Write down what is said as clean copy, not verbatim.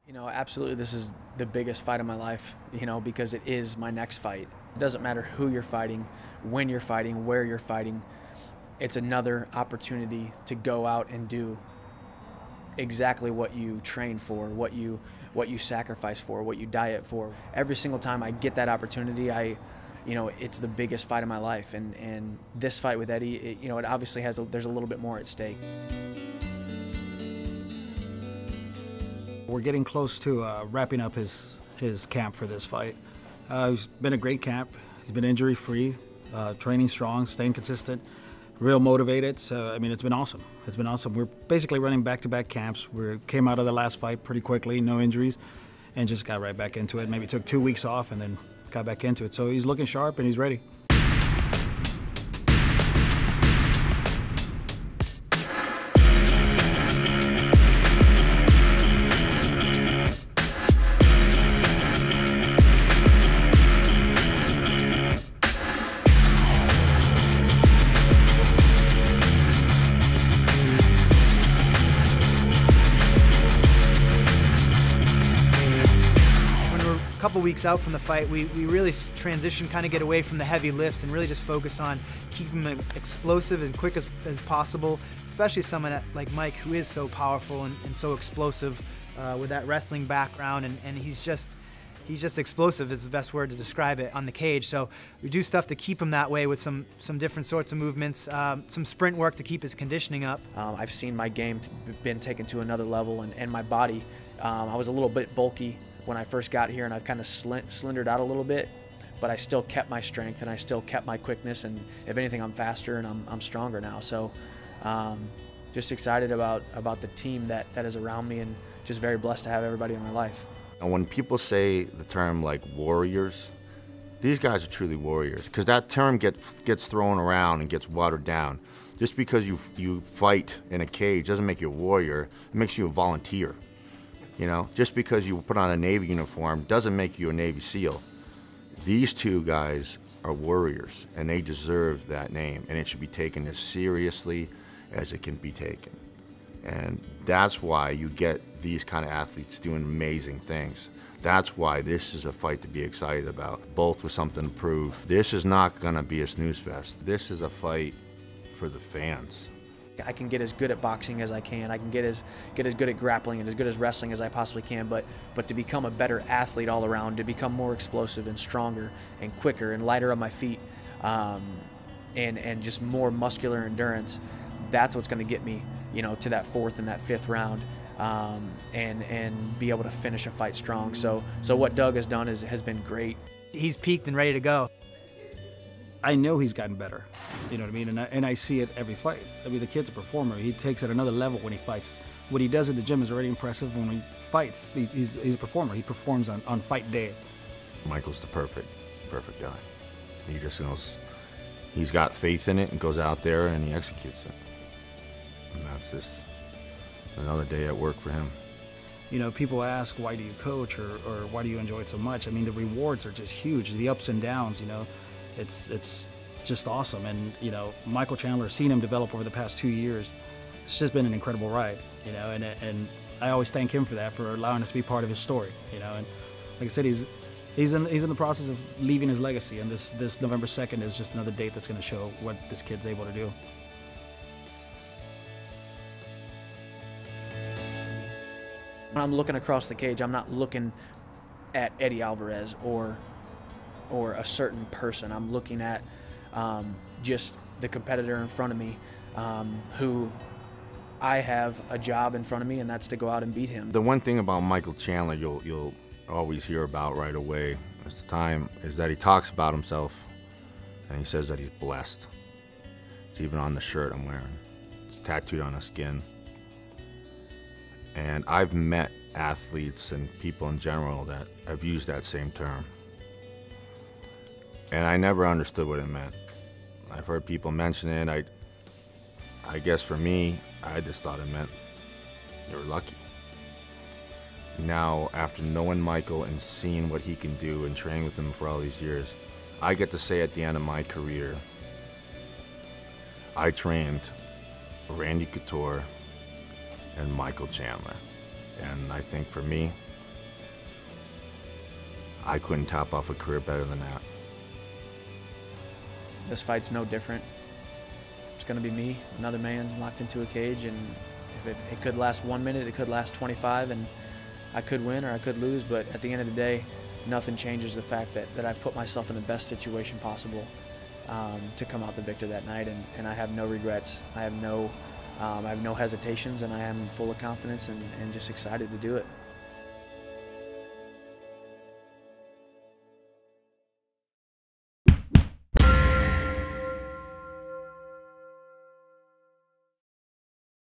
You know, absolutely, this is the biggest fight of my life, you know, because it is my next fight. It doesn't matter who you're fighting, when you're fighting, where you're fighting. It's another opportunity to go out and do exactly what you train for, what you sacrifice for, what you diet for. Every single time I get that opportunity, it's the biggest fight of my life. And this fight with Eddie, it obviously there's a little bit more at stake. We're getting close to wrapping up his camp for this fight. It's been a great camp. He's been injury-free, training strong, staying consistent, real motivated. So, I mean, it's been awesome. It's been awesome. We're basically running back-to-back camps. We came out of the last fight pretty quickly, no injuries, and just got right back into it. Maybe took 2 weeks off and then got back into it. So he's looking sharp and he's ready. A couple weeks out from the fight, we really transitioned, kind of get away from the heavy lifts and really just focus on keeping them explosive and quick as possible, especially someone like Mike, who is so powerful and so explosive with that wrestling background, and he's just explosive is the best word to describe it on the cage. So we do stuff to keep him that way with some different sorts of movements, some sprint work to keep his conditioning up. I've seen my game been taken to another level, and my body, I was a little bit bulky when I first got here, and I've kind of slendered out a little bit, but I still kept my strength and I still kept my quickness, and if anything, I'm faster and I'm stronger now. So just excited about the team that is around me, and just very blessed to have everybody in my life. And when people say the term like warriors, these guys are truly warriors, because that term gets thrown around and gets watered down. Just because you fight in a cage doesn't make you a warrior, it makes you a volunteer. You know, just because you put on a Navy uniform doesn't make you a Navy SEAL. These two guys are warriors, and they deserve that name, and it should be taken as seriously as it can be taken. And that's why you get these kind of athletes doing amazing things. That's why this is a fight to be excited about, both with something to prove. This is not gonna be a snooze fest. This is a fight for the fans. I can get as good at boxing as I can. I can get as good at grappling and as good as wrestling as I possibly can. But to become a better athlete all around, to become more explosive and stronger and quicker and lighter on my feet, and just more muscular endurance, that's what's going to get me, to that 4th and that 5th round, and be able to finish a fight strong. So what Doug has done has been great. He's peaked and ready to go. I know he's gotten better, you know what I mean? And I see it every fight. I mean, the kid's a performer. He takes it another level when he fights. What he does at the gym is already impressive. When he fights, he's a performer. He performs on fight day. Michael's the perfect guy. He just knows he's got faith in it and goes out there and he executes it. And that's just another day at work for him. You know, people ask, why do you coach, or why do you enjoy it so much? I mean, the rewards are just huge. The ups and downs, it's just awesome. And Michael Chandler, seeing him develop over the past 2 years, it's just been an incredible ride. And I always thank him for that, for allowing us to be part of his story. And like I said, he's in the process of leaving his legacy, and this November 2nd is just another date that's going to show what this kid's able to do. When I'm looking across the cage, I'm not looking at Eddie Alvarez or a certain person. I'm looking at just the competitor in front of me, who I have a job in front of me, and that's to go out and beat him. The one thing about Michael Chandler you'll always hear about right away is that he talks about himself, and he says that he's blessed. It's even on the shirt I'm wearing. It's tattooed on his skin. And I've met athletes and people in general that have used that same term. And I never understood what it meant. I've heard people mention it. I guess for me, I just thought it meant you're lucky. Now, after knowing Michael and seeing what he can do and training with him for all these years, I get to say at the end of my career, I trained Randy Couture and Michael Chandler. And I think for me, I couldn't top off a career better than that. This fight's no different. It's going to be me, another man locked into a cage, and if it could last 1 minute, it could last 25, and I could win or I could lose, but at the end of the day, nothing changes the fact that I've put myself in the best situation possible to come out the victor that night, and I have no regrets. I have no hesitations, and I am full of confidence and just excited to do it.